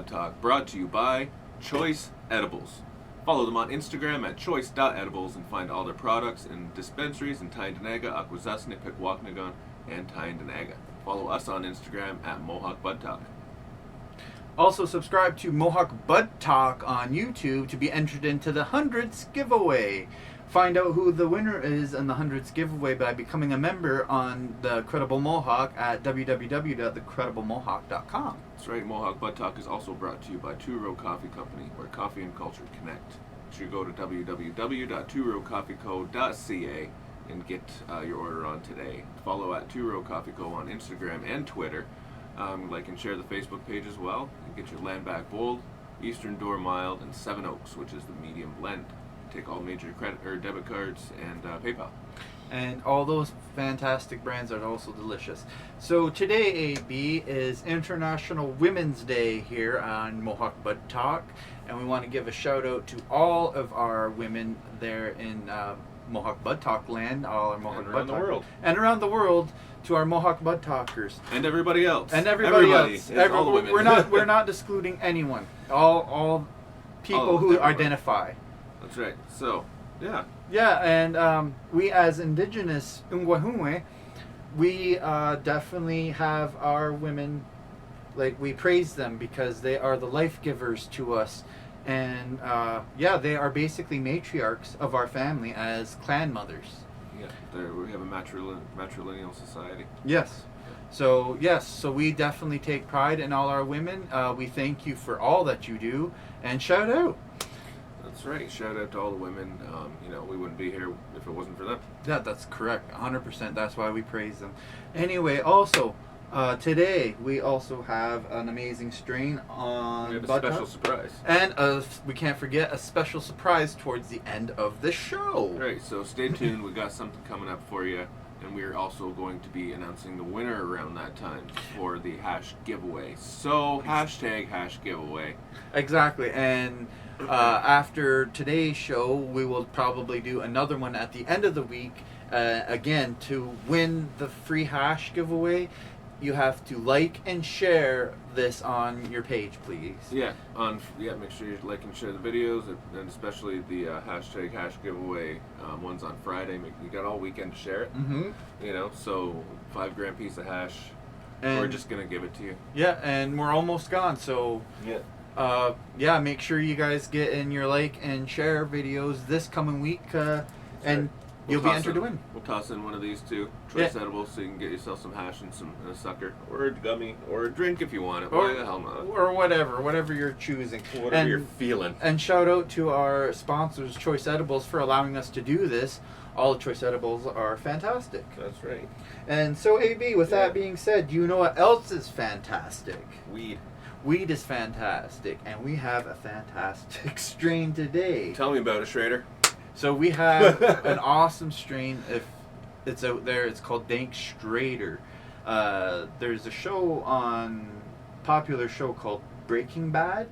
Talk, brought to you by Choice Edibles. Follow them on Instagram at choice.edibles and find all their products in dispensaries in Tyndanaga, Akwesasne, Pikwakanagan, and Tyndanaga. Follow us on Instagram at Mohawk Bud Talk. Also, subscribe to Mohawk Bud Talk on YouTube to be entered into the 100th giveaway. Find out who the winner is in the 100th giveaway by becoming a member on the Credible Mohawk at www.thecrediblemohawk.com. That's right, Mohawk Bud Talk is also brought to you by Two Row Coffee Company, where coffee and culture connect. You should go to www.tworowcoffeeco.ca and get your order on today. Follow at Two Row Coffee Co. on Instagram and Twitter. Like and share the Facebook page as well. And get your Landback Bold, Eastern Door Mild, and Seven Oaks, which is the medium blend. Take all major credit or debit cards and PayPal. And all those fantastic brands are also delicious. So today, AB, is International Women's Day here on Mohawk Bud Talk. And we want to give a shout out to all of our women there in Mohawk Bud Talk land, all our Mohawk And Bud around the Talk world. and around the world, to our Mohawk Bud Talkers And everybody else. and everybody else. Is all the women. We're not excluding anyone. All people All who everybody. identify. That's right. So, yeah. Yeah, and we as Indigenous Ungwahumwe, we definitely have our women, like, we praise them because they are the life givers to us. And they are basically matriarchs of our family as clan mothers. Yeah, we have a matrilineal society. Yes. So we definitely take pride in all our women. We thank you for all that you do, and shout out. That's right. Shout out to all the women. We wouldn't be here if it wasn't for them. Yeah, that's correct. 100%. That's why we praise them. Anyway, also, today we also have an amazing strain on We have a Bud special Talk. surprise. And we can't forget a special surprise towards the end of the show. Right, so stay tuned. We got something coming up for you. And we're also going to be announcing the winner around that time for the hash giveaway. So, hash giveaway. Exactly. And after today's show, we will probably do another one at the end of the week. Again, to win the free hash giveaway, you have to like and share this on your page, please. Yeah, make sure you like and share the videos, and especially the hashtag hash giveaway ones on Friday. You got all weekend to share it. Mm-hmm. So 5 gram piece of hash. And We're just gonna give it to you. yeah, and we're almost gone. So make sure you guys get in your like and share videos this coming week, and you'll be entered to win. We'll toss in one of these two choice edibles so you can get yourself some hash and a sucker, or a gummy, or a drink if you want it. Why the hell not? Or whatever you're choosing. Whatever you're feeling. And shout out to our sponsors, Choice Edibles, for allowing us to do this. All the Choice Edibles are fantastic. That's right. And so, AB, with that being said, do you know what else is fantastic? Weed. Weed is fantastic, and we have a fantastic strain today. Tell me about it, Schrader. So we have an awesome strain. If it's out there, it's called Dank Schrader. There's a popular show called Breaking Bad,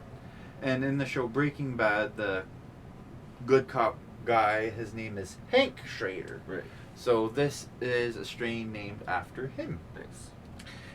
and in the show Breaking Bad, the good cop guy, his name is Hank Schrader. Right. So this is a strain named after him. Nice.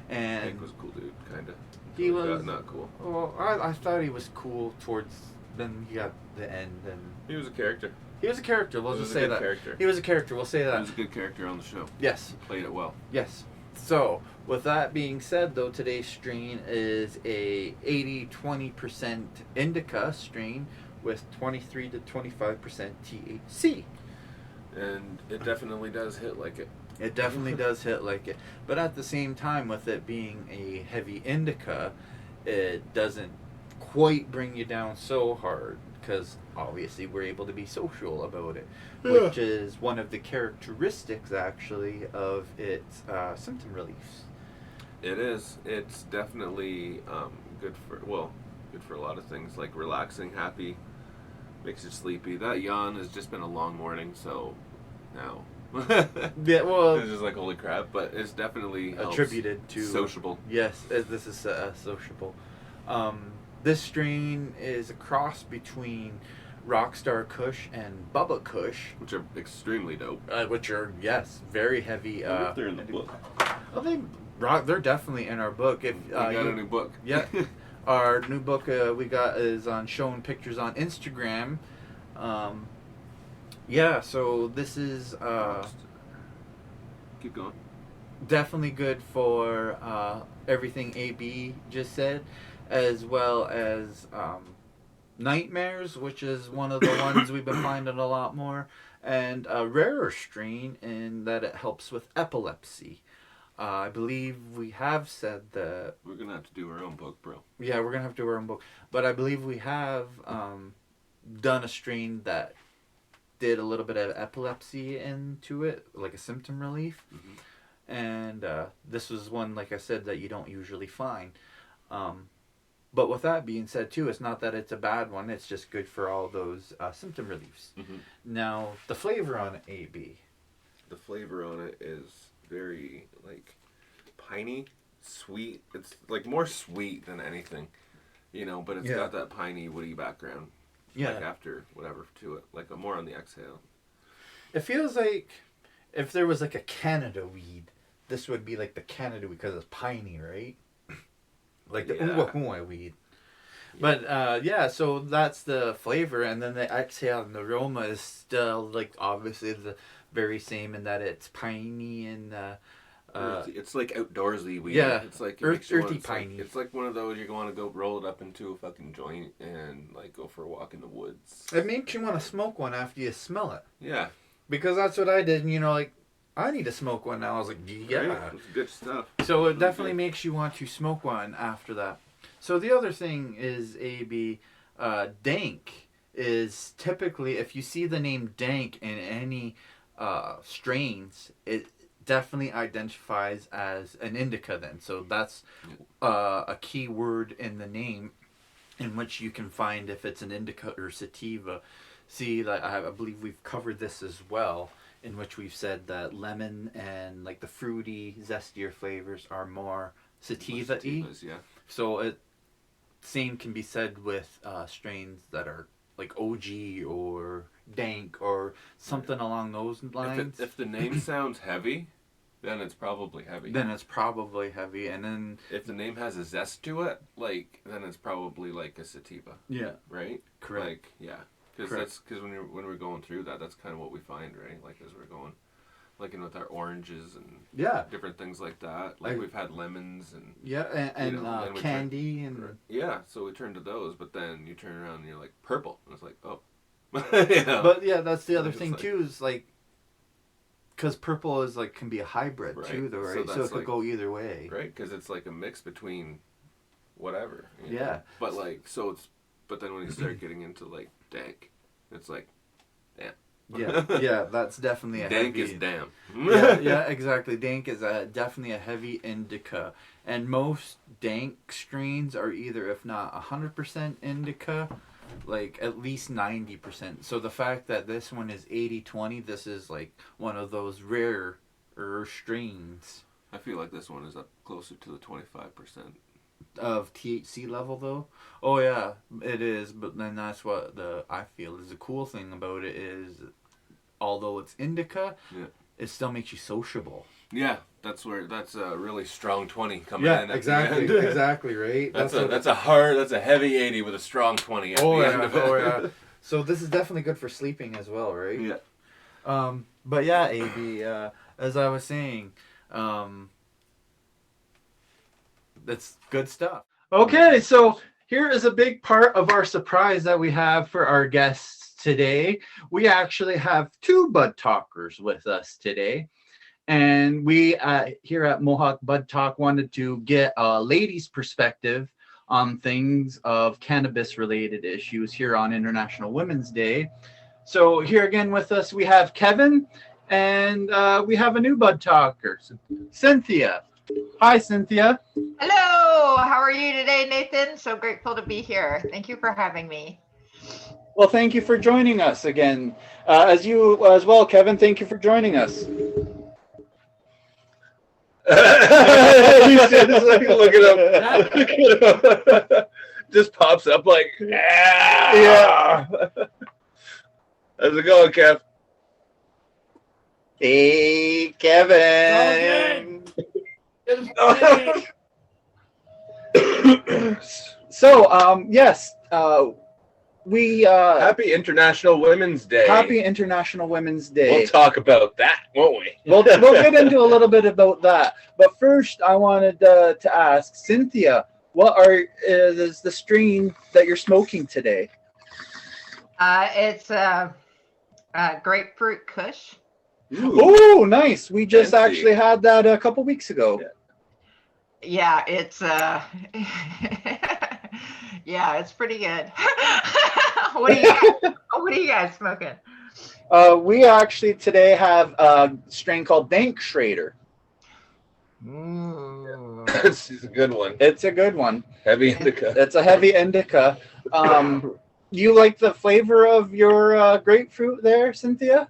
And Hank was a cool dude, kinda. He was not cool. Well, I thought he was cool towards. Then he got the end, and He was a character. he was a character. We'll just say that. Character. He was a character. We'll say He that. was a good character on the show. Yes. He played it well. Yes. So, with that being said, though, today's strain is a 80-20% indica strain with 23 to 25% THC. And it definitely does hit like it. It definitely does hit like it. But at the same time, with it being a heavy indica, it doesn't quite bring you down so hard, because obviously we're able to be social about it, which is one of the characteristics, actually, of its symptom reliefs. It is. It's definitely good for a lot of things, like relaxing, happy, makes you sleepy. That yawn has just been a long morning, so now Yeah, well, it's just like holy crap. But it's definitely attributed to sociable. Yes, this is sociable. This strain is a cross between Rockstar Kush and Bubba Kush, Which are extremely dope. which are very heavy. If they're in the book. They're definitely in our book. If We got a new book. Yeah. Our new book we got is on showing pictures on Instagram. Um, yeah, so this is Keep going. definitely good for everything AB just said, as well as nightmares, which is one of the ones we've been finding a lot more, and a rarer strain in that it helps with epilepsy. I believe we have said that. We're gonna have to do our own book, bro. Yeah, we're gonna have to do our own book, but I believe we have done a strain that did a little bit of epilepsy into it, like a symptom relief. Mm-hmm. And this was one, like I said, that you don't usually find. But with that being said, too, it's not that it's a bad one. It's just good for all those symptom reliefs. Mm-hmm. Now, the flavor on AB. The flavor on it is very like piney, sweet. It's like more sweet than anything, but it's got that piney, woody background. Yeah. Like after whatever to it, like more on the exhale. It feels like if there was like a Canada weed, this would be like the Canada weed because it's piney, right? Like the Uwahua weed. But so that's the flavor, and then the exhale and the aroma is still like obviously the very same in that it's piney and it's like outdoorsy weed. Yeah, it's like earthy piney. It's like one of those you're going to go roll it up into a fucking joint and like go for a walk in the woods. It makes you want to smoke one after you smell it. Yeah, because that's what I did, and like I need to smoke one now. I was like, yeah, right? It's good stuff. So it definitely makes you want to smoke one after that. So the other thing is AB dank is typically, if you see the name dank in any strains, it definitely identifies as an indica then. So that's a key word in the name in which you can find if it's an indica or sativa. See, like I believe we've covered this as well, in which we've said that lemon and like the fruity, zestier flavors are more sativa-y. Yeah. So it same can be said with strains that are like OG or dank or something along those lines. If the name sounds heavy, then it's probably heavy. And then if the name has a zest to it, then it's probably like a sativa. Yeah. Right. Correct. Because when we're going through that, that's kind of what we find, right? Like as we're going, like with our oranges and different things like that. Like we've had lemons and and candy and so we turn to those, but then you turn around and you're like purple, and it's like oh, But that's the other thing too is like because purple is like can be a hybrid too, though, right? So it could go either way, right? Because it's like a mix between whatever. But but then when you start getting into like dank, it's like, damn. That's definitely a dank heavy... is damn. Exactly. Dank is definitely a heavy indica, and most dank strains are either, if not 100% indica, like at least 90%. So the fact that this one is 80-20, this is like one of those rarer strains. I feel like this one is up closer to the 25%. Of THC level though. Oh yeah, it is. But then that's what I feel is the cool thing about it is, although it's indica, it still makes you sociable. Yeah, that's a really strong 20 coming in. Exactly, right. That's a heavy 80 with a strong 20 at the end of it. So this is definitely good for sleeping as well, right? Yeah. But yeah, AB, as I was saying, that's good stuff. Okay, so here is a big part of our surprise that we have for our guests today. We actually have two bud talkers with us today. And we here at Mohawk Bud Talk wanted to get a lady's perspective on things of cannabis-related issues here on International Women's Day. So here again with us, we have Kevin, and we have a new bud talker, Cynthia. Hi, Cynthia. Hello. How are you today, Nathan? So grateful to be here. Thank you for having me. Well, thank you for joining us again. As well, Kevin, thank you for joining us. He's just like, look it up. Just pops up like, yeah. How's it going, Kev? Hey, Kevin. Yes, we Happy International Women's Day. Happy International Women's Day. We'll talk about that, won't we? We'll get into a little bit about that. But first, I wanted to ask Cynthia, what is the strain that you're smoking today? It's grapefruit Kush. Oh, nice. We just Fancy. actually had that a couple weeks ago. Yeah, it's yeah, it's pretty good. What are you guys smoking? We actually today have a strain called Dank Schrader. This is a good one. It's a good one. Heavy indica. It's a heavy indica. You like the flavor of your grapefruit there, Cynthia?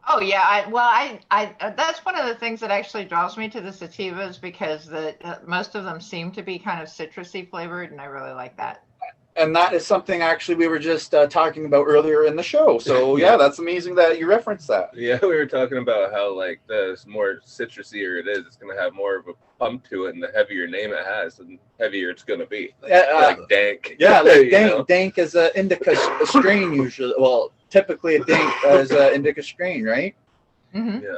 Oh yeah, I that's one of the things that actually draws me to the sativas because most of them seem to be kind of citrusy flavored, and I really like that. And that is something actually we were just talking about earlier in the show. So yeah, that's amazing that you referenced that. Yeah, we were talking about how like the more citrusier it is, it's going to have more of a pump to it, and the heavier name it has, the heavier it's going to be. Like dank. Yeah, like dank. know? Dank is an indica strain usually. Well, typically a dank is an indica strain, right? Mm-hmm. Yeah.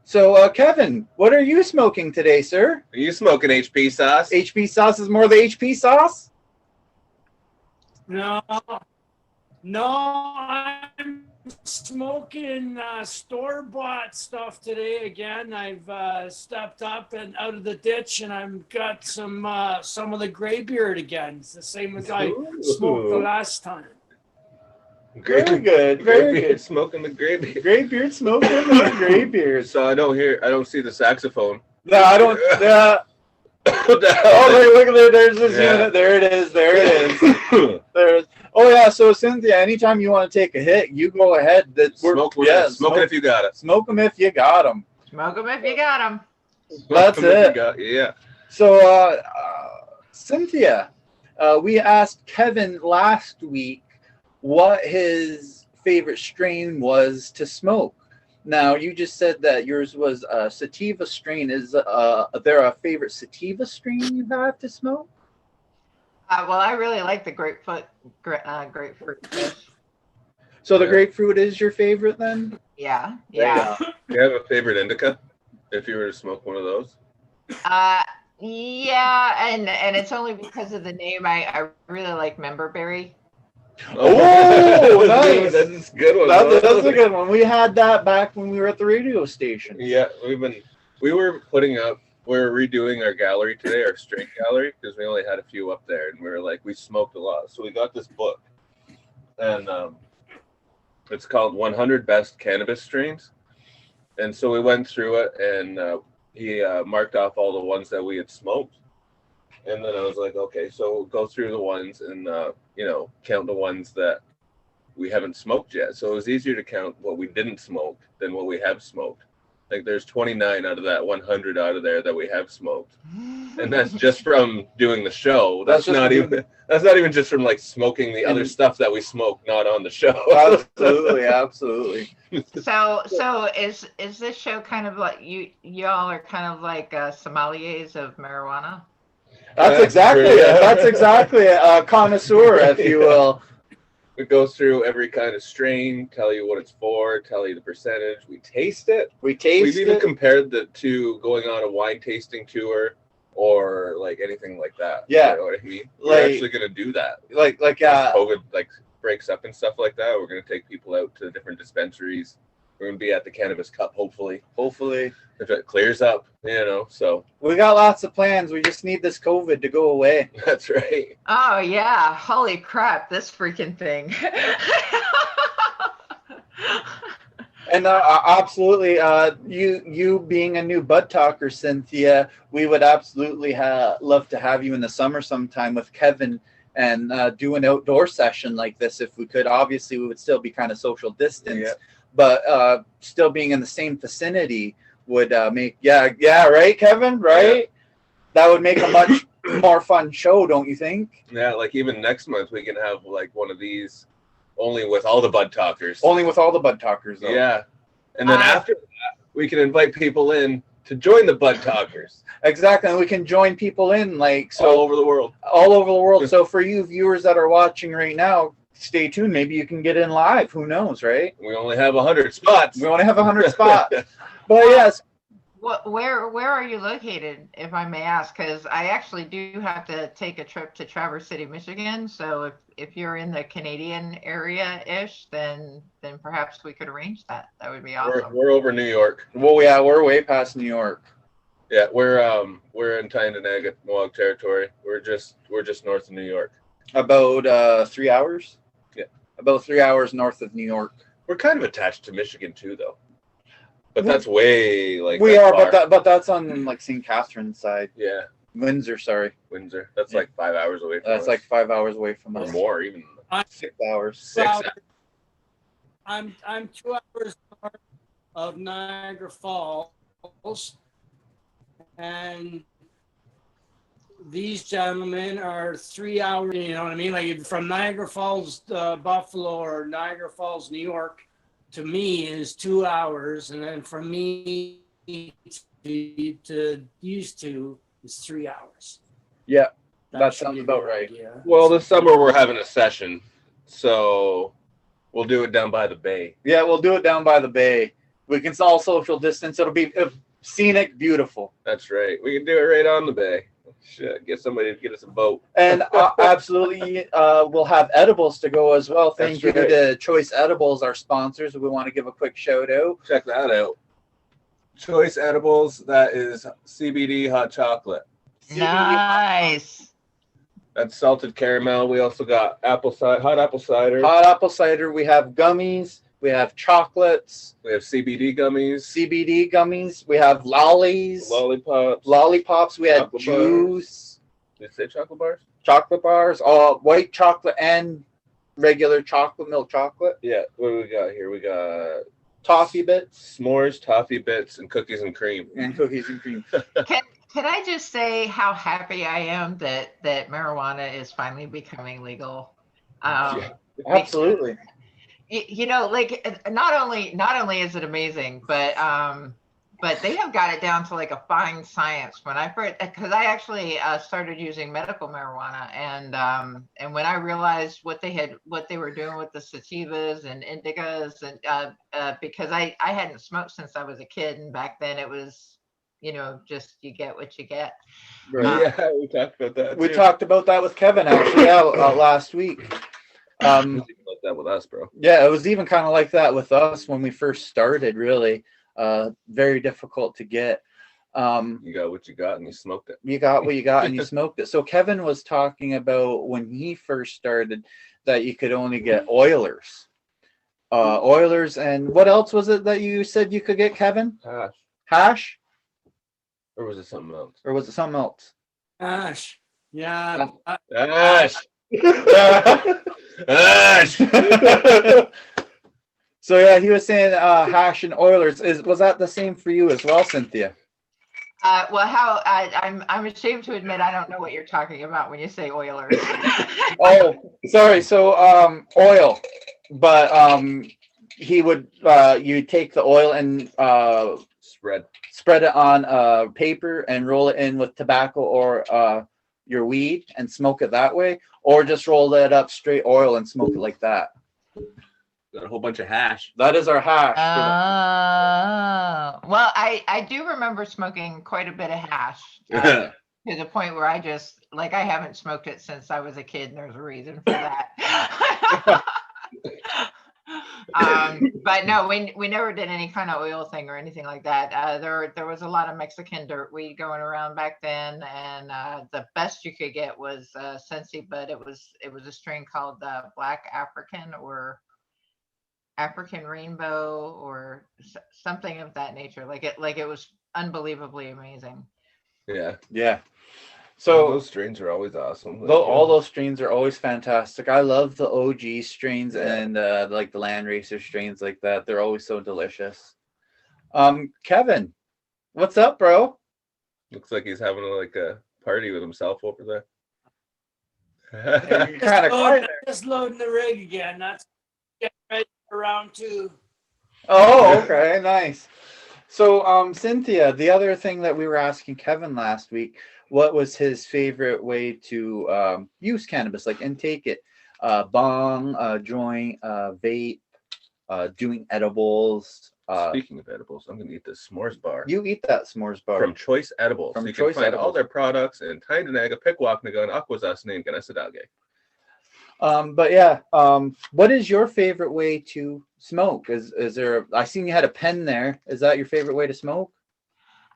So Kevin, what are you smoking today, sir? Are you smoking HP sauce? HP sauce is more the HP sauce? No, I'm smoking store-bought stuff today again. I've stepped up and out of the ditch, and I've got some of the graybeard again. It's the same as I smoked the last time. Very good. Very good. Smoking the graybeard. Graybeard smoking the graybeard. So I don't see the saxophone. No, I don't. Oh, look at there. There's this unit. There it is. There it is. There's. Oh yeah. So Cynthia, anytime you want to take a hit, you go ahead. Smoke it if you got it. Smoke them if you got them. Smoke them if you got them. That's it. Yeah. So Cynthia, we asked Kevin last week what his favorite strain was to smoke. Now, you just said that yours was a sativa strain. Is there a favorite sativa strain you have to smoke? Well, I really like the grapefruit Kush. So the grapefruit is your favorite then? Yeah. Do you have a favorite indica? If you were to smoke one of those? Yeah, and it's only because of the name. I really like Memberberry. Oh, nice. That's a good one. That's a good one. We had that back when we were at the radio station. Yeah, we were redoing our gallery today, our strain gallery, because we only had a few up there, and we smoked a lot. So we got this book, and it's called 100 Best Cannabis Strains. And so we went through it, and he marked off all the ones that we had smoked. And then I was like, okay, so we'll go through the ones and, count the ones that we haven't smoked yet. So it was easier to count what we didn't smoke than what we have smoked. Like there's 29 out of that 100 out of there that we have smoked. And that's just from doing the show. That's not even just from like smoking the other stuff that we smoke, not on the show. Absolutely. So is this show kind of like y'all are kind of like sommeliers of marijuana? That's exactly it. That's exactly a connoisseur, if you will. We go through every kind of strain, tell you what it's for, tell you the percentage. We taste it. We've even compared that to going on a wine tasting tour or like anything like that. Yeah. You know what I mean? We're actually going to do that. Like COVID breaks up and stuff like that. We're going to take people out to different dispensaries. We're going to be at the Cannabis Cup, hopefully. If it clears up, so. We got lots of plans. We just need this COVID to go away. That's right. Oh, yeah. Holy crap, this freaking thing. And absolutely, you being a new bud talker, Cynthia, we would absolutely love to have you in the summer sometime with Kevin and do an outdoor session like this if we could. Obviously, we would still be kind of social distance, but still being in the same vicinity would make right, Kevin, right? Yeah. That would make a much more fun show, don't you think? Yeah, like even next month we can have like one of these only with all the bud talkers. Only with all the bud talkers, though. Yeah. And then after that, we can invite people in to join the Bud Talkers. Exactly, and we can join people in like so all over the world. All over the world. So for you viewers that are watching right now, stay tuned. Maybe you can get in live. Who knows, right? We only have 100 spots. We only have 100 spots. But yes. Where are you located, if I may ask? Because I actually do have to take a trip to Traverse City, Michigan. So if you're in the Canadian area-ish, then perhaps we could arrange that. That would be awesome. We're over New York. Well, yeah, we're way past New York. Yeah, we're in Tyndonega, Mohawk territory. We're just north of New York. About 3 hours. Yeah, about 3 hours north of New York. We're kind of attached to Michigan too, though. But that's way like we are, far. but that's on like St. Catharines side. Yeah, Windsor. Sorry, Windsor. That's like 5 hours away from us. That's like 5 hours away from us. Or more, even 6 hours. 6 hours. I'm 2 hours north of Niagara Falls, and these gentlemen are 3 hours. You know what I mean? Like from Niagara Falls, Buffalo, or Niagara Falls, New York, to me is 2 hours, and then from me to these two is 3 hours. Yeah, that should sounds be a about good right. idea. Well, this summer we're having a session, so we'll do it down by the bay. Yeah, we'll do it down by the bay. We can all social distance. It'll be scenic, beautiful. That's right. We can do it right on the bay. Shit, get somebody to get us a boat. And absolutely, we'll have edibles to go as well. Thank That's you right. to Choice Edibles, our sponsors. We want to give a quick shout out. Check that out. Choice Edibles, that is CBD hot chocolate. Nice. That's salted caramel. We also got hot apple cider. Hot apple cider. We have gummies. We have chocolates. We have CBD gummies. CBD gummies. We have lollies. Lollipops. We had Chocolate juice. Did it say chocolate bars? Chocolate bars. White chocolate and regular chocolate, milk chocolate. Yeah. What do we got here? We got Toffee bits. s'mores, toffee bits, and cookies and cream. And cookies and cream. Can I just say how happy I am that marijuana is finally becoming legal? Yeah. Absolutely. You know, like not only is it amazing, but they have got it down to like a fine science. When I first, because I actually started using medical marijuana, and when I realized what they were doing with the sativas and indicas, and because I hadn't smoked since I was a kid, and back then it was, you know, just you get what you get. Right. Yeah, we talked about that. We too. talked about that with Kevin actually last week. It was even like that with us, bro. Yeah, it was even kind of like that with us when we first started, really. Very difficult to get. You got what you got and you smoked it. You got what you got and you smoked it. So Kevin was talking about when he first started that you could only get Oilers. Oilers, and what else was it that you said you could get, Kevin? Hash? Or was it something else? Or was it something else? Gosh, yeah. Ash! Ash! So yeah, he was saying hash and Oilers. Was that the same for you as well, Cynthia? Well, I'm ashamed to admit I don't know what you're talking about when you say Oilers. Oh, sorry. So oil, but he would you take the oil and spread it on paper and roll it in with tobacco or your weed and smoke it that way, or just roll it up straight oil and smoke it like that. Got a whole bunch of hash. That is our hash. Well, I do remember smoking quite a bit of hash to the point where I just, like, I haven't smoked it since I was a kid, and there's a reason for that. But no, we never did any kind of oil thing or anything like that. There was a lot of Mexican dirt weed going around back then, and the best you could get was Sensi, but it was a strain called Black African or African Rainbow or something of that nature. Like it was unbelievably amazing. Yeah. So those strains are always awesome. All those strains are always fantastic. I love the OG strains and like the Land Racer strains like that. They're always so delicious. Kevin, what's up, bro? Looks like he's having like a party with himself over there. You're kind of quiet. Just loading the rig again. That's getting ready for round two. Oh, okay, nice. So, Cynthia, the other thing that we were asking Kevin last week, what was his favorite way to use cannabis, like intake it? Bong, joint, vape, doing edibles. Speaking of edibles, I'm gonna eat this s'mores bar. You eat that s'mores bar. From Choice Edibles. From So you Choice can find all Edibles. their products in Tydenaga, Pikwaknaga, and Akwesasne and Ganassadage. But yeah, what is your favorite way to smoke? Is there? I seen you had a pen there. Is that your favorite way to smoke?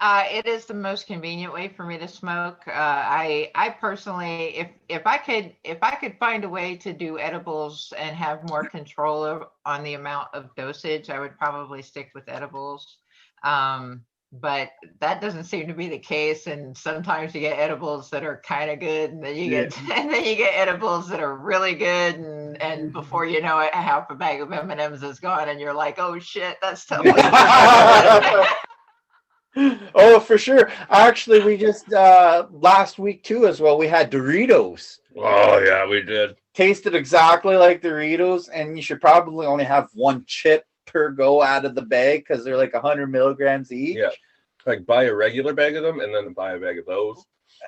It is the most convenient way for me to smoke. I personally, if I could find a way to do edibles and have more control on the amount of dosage, I would probably stick with edibles. But that doesn't seem to be the case, and sometimes you get edibles that are kind of good, and then you get edibles that are really good, and before you know it, half a bag of M&Ms is gone, and you're like, oh shit, that's totally. Oh, for sure. Actually, we just last week too as well. We had Doritos. Oh yeah, we did. Tasted exactly like Doritos, and you should probably only have one chip per go out of the bag because they're like 100 milligrams each. Yeah, like buy a regular bag of them and then buy a bag of those.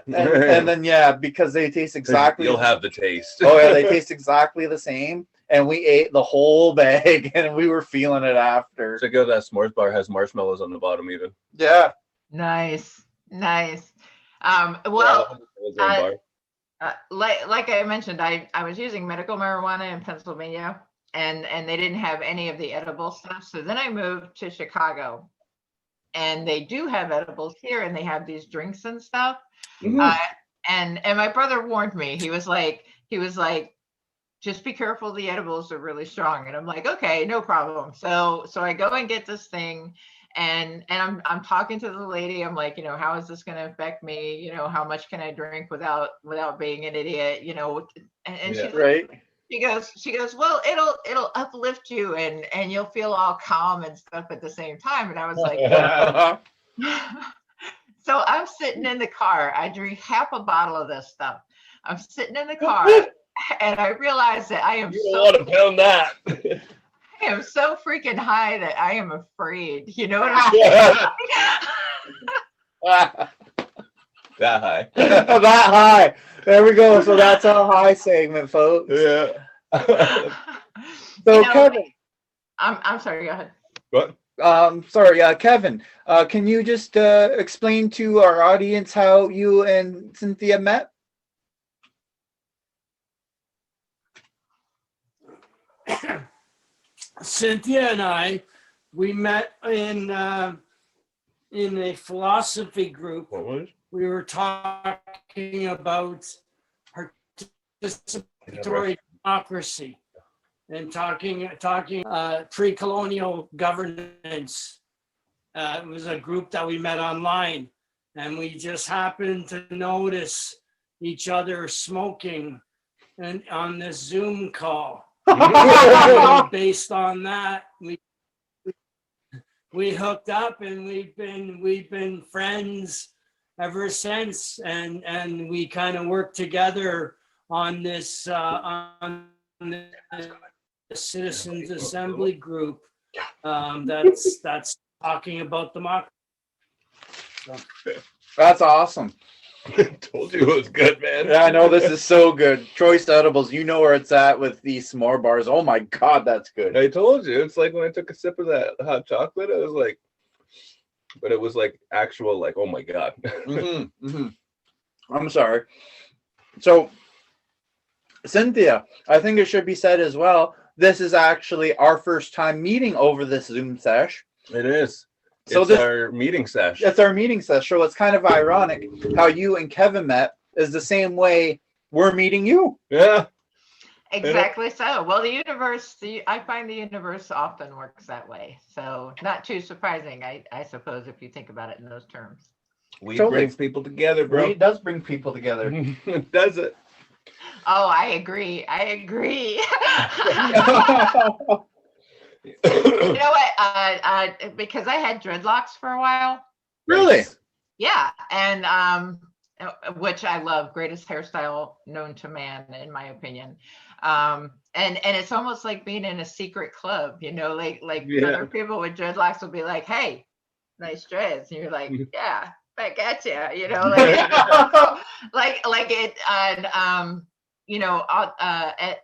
And then yeah, because they taste exactly. You'll have the taste. Oh yeah, they taste exactly the same. And we ate the whole bag, and we were feeling it after. Check out that s'mores bar. Has marshmallows on the bottom even. Yeah. Nice. Like I mentioned, I was using medical marijuana in Pennsylvania, and they didn't have any of the edible stuff. So then I moved to Chicago, and they do have edibles here, and they have these drinks and stuff. Mhm. And my brother warned me. He was like, just be careful, the edibles are really strong. And I'm like, okay, no problem. So I go and get this thing, and I'm talking to the lady. I'm like, how is this going to affect me? How much can I drink without being an idiot? And Yeah. Right. she goes, well, it'll uplift you, and you'll feel all calm and stuff at the same time. And I was like, so I'm sitting in the car. I drink half a bottle of this stuff. I'm sitting in the car. And I realized that I am You don't want to pound that. I am so freaking high that I am afraid. You know what I'm saying? That high. That high. There we go. So that's our high segment, folks. Yeah. So Kevin. I'm sorry, go ahead. What? Sorry, Kevin. Can you just explain to our audience how you and Cynthia met? Cynthia and we met in a philosophy group. What was? We were talking about participatory democracy and talking pre-colonial governance. It was a group that we met online, and we just happened to notice each other smoking and on this Zoom call. Based on that, we hooked up, and we've been friends ever since, and we kind of worked together on this citizens assembly group that's talking about democracy. So. That's awesome. Told you it was good, man. Yeah, I know this is so good. Choice edibles, you know where it's at with these s'more bars. Oh my god, that's good. I told you. It's like when I took a sip of that hot chocolate, I was like, but it was like actual, like, oh my god. I'm sorry. So, Cynthia, I think it should be said as well, this is actually our first time meeting over this Zoom sesh. It is. So it's our meeting sesh. It's our meeting sesh. So it's kind of ironic how you and Kevin met is the same way we're meeting you. Yeah. Exactly so. Well, I find the universe often works that way. So not too surprising, I suppose, if you think about it in those terms. We Totally. brings people together, bro. It does bring people together. Does it? Oh, I agree. You know what? Because I had dreadlocks for a while. Really? Yeah, and which I love, greatest hairstyle known to man, in my opinion. And it's almost like being in a secret club, like Yeah. other people with dreadlocks will be like, hey, nice dress. And you're like, yeah, back at you, like it, and,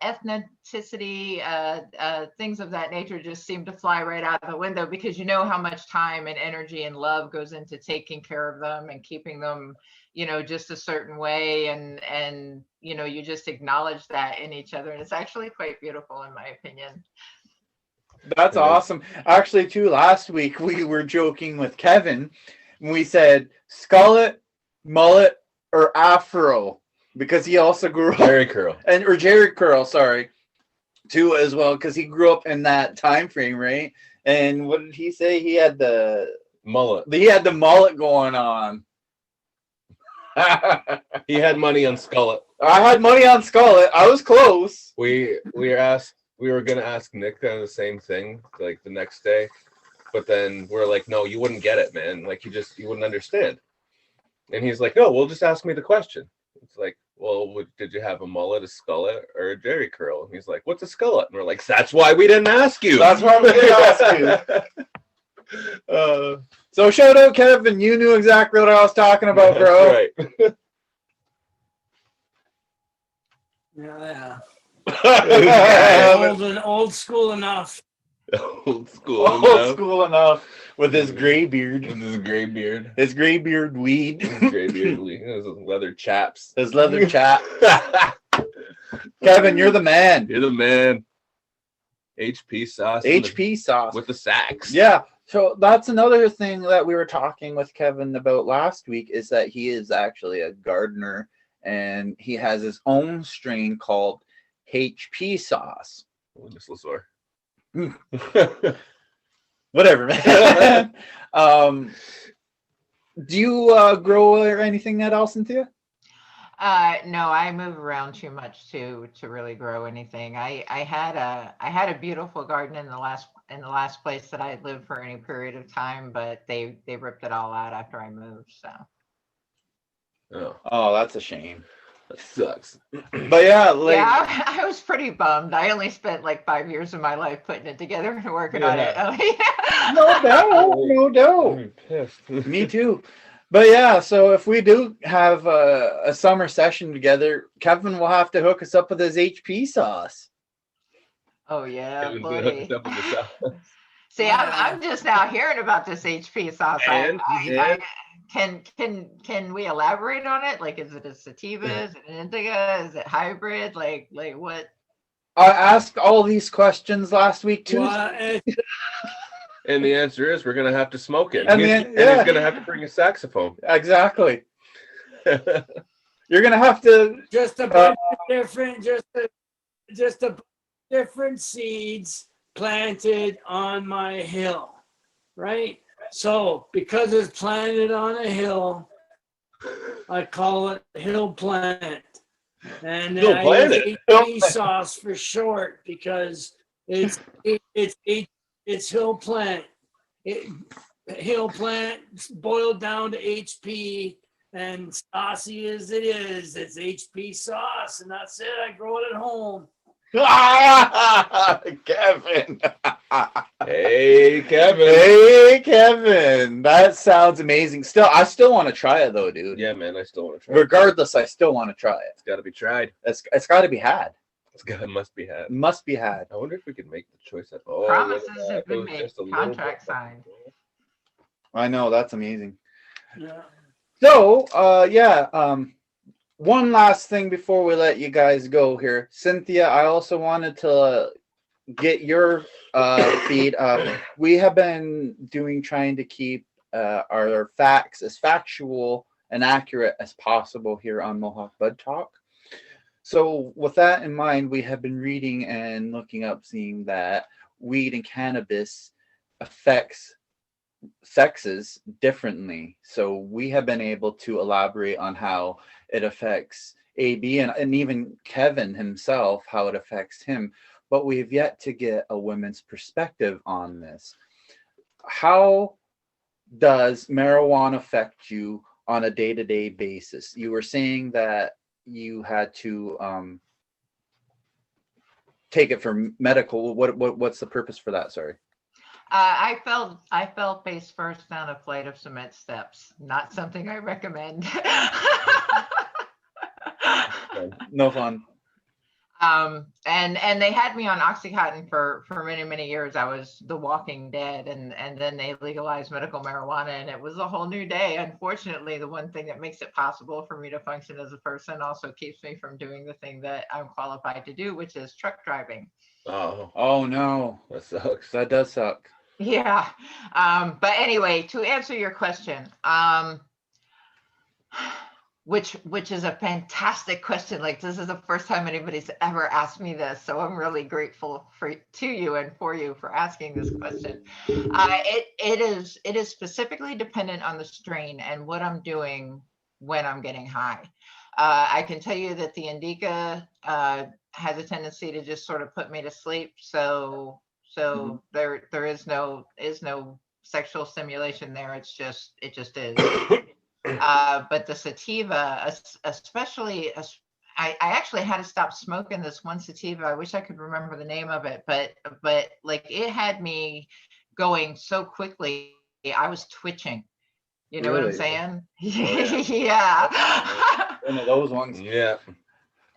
ethnicity, things of that nature just seem to fly right out of the window because you know how much time and energy and love goes into taking care of them and keeping them, just a certain way. And, you just acknowledge that in each other. And it's actually quite beautiful, in my opinion. That's awesome. Actually, too, last week we were joking with Kevin. And we said skullet, mullet, or afro because he also grew up Jerry curl or Jerry curl, sorry, too as well because he grew up in that time frame, right? And what did he say? He had the mullet. He had the mullet going on. He had money on skullet. I had money on skullet. I was close. We were gonna ask Nick kind of the same thing like the next day, but then we're like, no, you wouldn't get it, man. Like you wouldn't understand. And he's like, no, well, just ask me the question. It's like, well, did you have a mullet, a skullet, or a Jerry curl? And he's like, what's a skullet? And we're like, that's why we didn't ask you. That's why we didn't ask you. So shout out Kevin, you knew exactly what I was talking about, bro. Right. Yeah. Yeah. Old school enough. Old school. Old school enough with his gray beard. With his gray beard. His gray beard weed. His gray beard weed. His leather chaps. His leather chap. Kevin, you're the man. You're the man. HP sauce. HP sauce. With the sacks. Yeah. So that's another thing that we were talking with Kevin about last week is that he is actually a gardener and he has his own strain called HP sauce. Oh, Miss Lazar. Whatever, man. Do you grow or anything else into you? No, I move around too much to really grow anything. I had a beautiful garden in the last place that I had lived for any period of time, but they ripped it all out after I moved. So. Oh, that's a shame. That sucks. But yeah, like yeah, I was pretty bummed. I only spent like 5 years of my life putting it together and working on it. Oh, yeah. no doubt. I'm pissed. Me too. But yeah, so if we do have a summer session together, Kevin will have to hook us up with his HP sauce. Oh yeah, Kevin's buddy. gonna hook us up with the sauce. See, I'm just now hearing about this HP sauce. Can we elaborate on it? Like, is it a sativa? Is it an indica? Is it hybrid? Like what? I asked all these questions last week too. And the answer is we're gonna have to smoke it. And he's gonna have to bring a saxophone. Exactly. You're gonna have to just a bunch of different, just a different seeds planted on my hill, right? So because it's planted on a hill, I call it hill plant, and Hill I planet. use HP sauce for short because it's hill plant. Hill plant boiled down to HP, and saucy as it is, it's HP sauce, and that's it. I grow it at home. Kevin. Hey, Kevin. Hey, Kevin. That sounds amazing. I still want to try it though, dude. Yeah, man, I still want to try it. Regardless, I still want to try it. It's got to be tried. It's got to be had. Must be had. Must be had. I wonder if we could make the choice at Promises have been made. Contract signed. I know, that's amazing. Yeah. So, one last thing before we let you guys go here. Cynthia, I also wanted to get your feed up. We have been trying to keep our facts as factual and accurate as possible here on Mohawk Bud Talk. So with that in mind, we have been reading and looking up, seeing that weed and cannabis affects sexes differently. So we have been able to elaborate on how it affects AB and even Kevin himself, how it affects him. But we have yet to get a woman's perspective on this. How does marijuana affect you on a day-to-day basis? You were saying that you had to take it for medical. What's the purpose for that? Sorry. I fell face first down a flight of cement steps. Not something I recommend. No fun. And they had me on Oxycontin for many years. I was the walking dead, and then they legalized medical marijuana, and it was a whole new day. Unfortunately, the one thing that makes it possible for me to function as a person also keeps me from doing the thing that I'm qualified to do, which is truck driving. Oh no, that sucks. that does suck. Yeah. But anyway, to answer your question, which is a fantastic question. Like, this is the first time anybody's ever asked me this, so I'm really grateful to you and for you for asking this question. It is specifically dependent on the strain and what I'm doing when I'm getting high. I can tell you that the indica has a tendency to just sort of put me to sleep. So there is no sexual stimulation there. It just is. But the sativa, especially, I actually had to stop smoking this one sativa. I wish I could remember the name of it, but like, it had me going so quickly. I was twitching. You know what I'm Really? saying? Yeah. One of those ones. Yeah.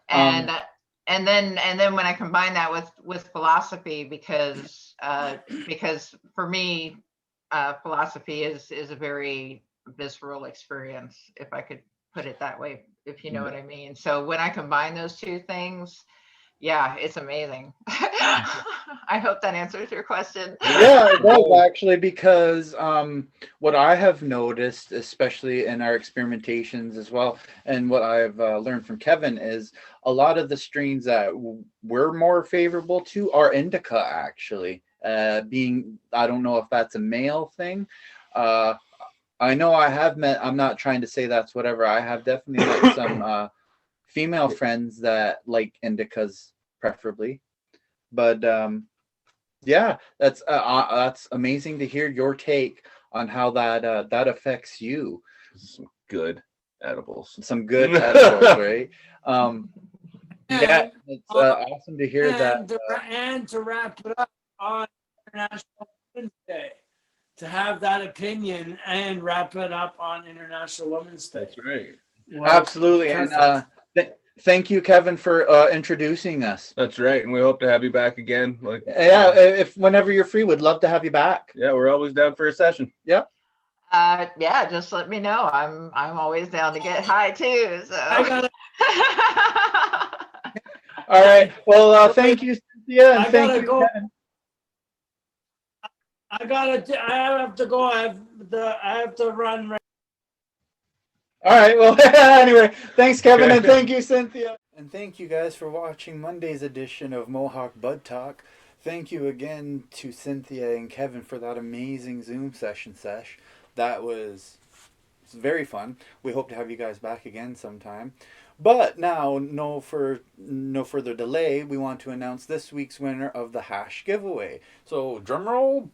And then when I combine that with philosophy, because for me, philosophy is a very visceral experience, if I could put it that way, if you know what I mean. So when I combine those two things, yeah, it's amazing. I hope that answers your question. Yeah, it does actually, because what I have noticed, especially in our experimentations as well, and what I've learned from Kevin, is a lot of the strains that we're more favorable to are indica, actually. Being, I don't know if that's a male thing. I know I have met, I'm not trying to say that's whatever, I have definitely met some female friends that like indicas preferably. But yeah, that's amazing to hear your take on how that that affects you. Some good edibles. Some good edibles, right? Yeah, And, it's awesome to hear that. and to wrap it up on International Women's Day, to have that opinion and wrap it up on International Women's Day. That's right. Well, Absolutely, and thank you, Kevin, for introducing us. That's right, and we hope to have you back again. Like, Yeah, if whenever you're free, we'd love to have you back. yeah, we're always down for a session. Yep. Yeah, just let me know. I'm always down to get high too. So I gotta, All right. Well, thank you, Cynthia, and thank you, go. Kevin. I have to go. I have to run. Right. All right. Well, anyway, thanks, Kevin, and thank you, Cynthia. And thank you guys for watching Monday's edition of Mohawk Bud Talk. Thank you again to Cynthia and Kevin for that amazing Zoom session. That was very fun. We hope to have you guys back again sometime. But now, no further delay, we want to announce this week's winner of the hash giveaway. So, drum roll.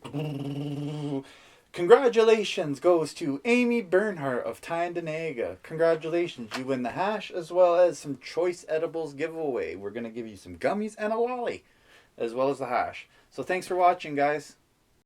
Congratulations goes to Amy Bernhardt of Tyndonega. Congratulations, you win the hash as well as some choice edibles giveaway. We're going to give you some gummies and a lolly as well as the hash. So thanks for watching, guys.